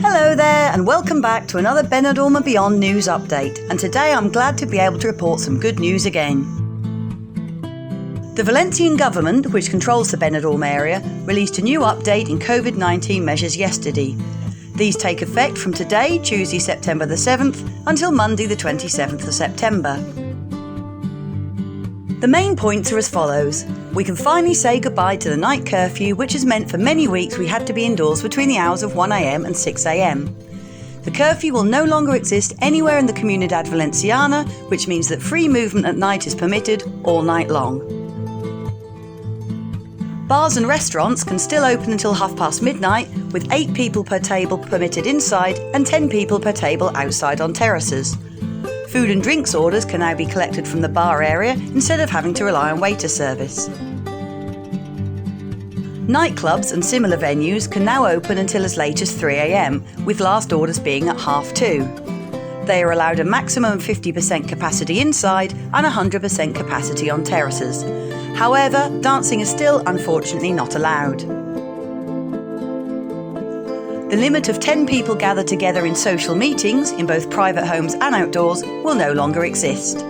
Hello there and welcome back to another Benidorm and Beyond news update, and today I'm glad to be able to report some good news again. The Valencian government, which controls the Benidorm area, released a new update in COVID-19 measures yesterday. These take effect from today, Tuesday, September the 7th, until Monday the 27th of September. The main points are as follows. We can finally say goodbye to the night curfew, which has meant for many weeks we had to be indoors between the hours of 1 a.m. and 6 a.m. The curfew will no longer exist anywhere in the Comunidad Valenciana, which means that free movement at night is permitted all night long. Bars and restaurants can still open until midnight, with 8 people per table permitted inside and 10 people per table outside on terraces. Food and drinks orders can now be collected from the bar area instead of having to rely on waiter service. Nightclubs and similar venues can now open until as late as 3 a.m, with last orders being at 2:30. They are allowed a maximum of 50% capacity inside and 100% capacity on terraces. However, dancing is still unfortunately not allowed. The limit of 10 people gathered together in social meetings, in both private homes and outdoors, will no longer exist.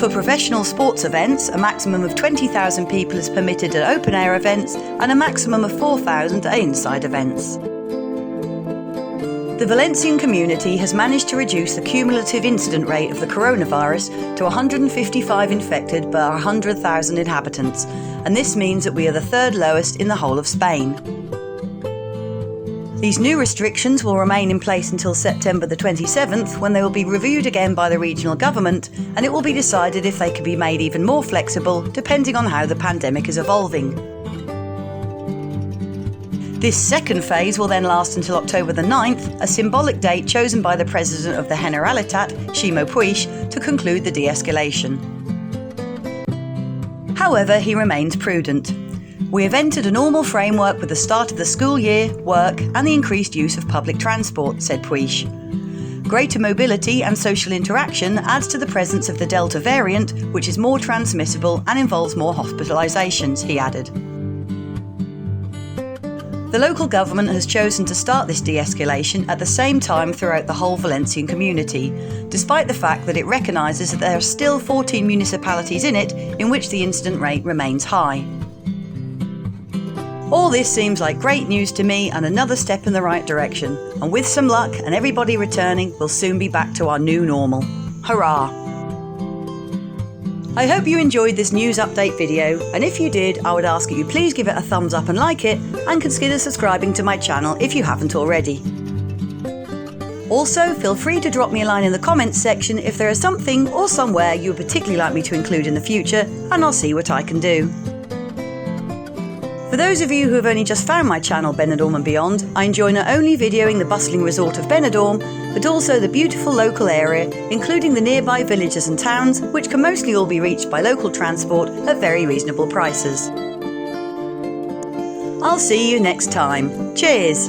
For professional sports events, a maximum of 20,000 people is permitted at open-air events and a maximum of 4,000 at inside events. The Valencian community has managed to reduce the cumulative incident rate of the coronavirus to 155 infected per 100,000 inhabitants, and this means that we are the third lowest in the whole of Spain. These new restrictions will remain in place until September the 27th, when they will be reviewed again by the regional government, and it will be decided if they can be made even more flexible depending on how the pandemic is evolving. This second phase will then last until October the 9th, a symbolic date chosen by the President of the Generalitat, Ximo Puig, to conclude the de-escalation. However, he remains prudent. We have entered a normal framework with the start of the school year, work and the increased use of public transport, said Puig. Greater mobility and social interaction adds to the presence of the Delta variant, which is more transmissible and involves more hospitalisations, he added. The local government has chosen to start this de-escalation at the same time throughout the whole Valencian community, despite the fact that it recognises that there are still 14 municipalities in it in which the incident rate remains high. All this seems like great news to me and another step in the right direction, and with some luck and everybody returning, we'll soon be back to our new normal. Hurrah! I hope you enjoyed this news update video, and if you did, I would ask that you please give it a thumbs up and like it, and consider subscribing to my channel if you haven't already. Also, feel free to drop me a line in the comments section if there is something or somewhere you would particularly like me to include in the future, and I'll see what I can do. For those of you who have only just found my channel Benidorm and Beyond, I enjoy not only videoing the bustling resort of Benidorm, but also the beautiful local area, including the nearby villages and towns, which can mostly all be reached by local transport at very reasonable prices. I'll see you next time. Cheers!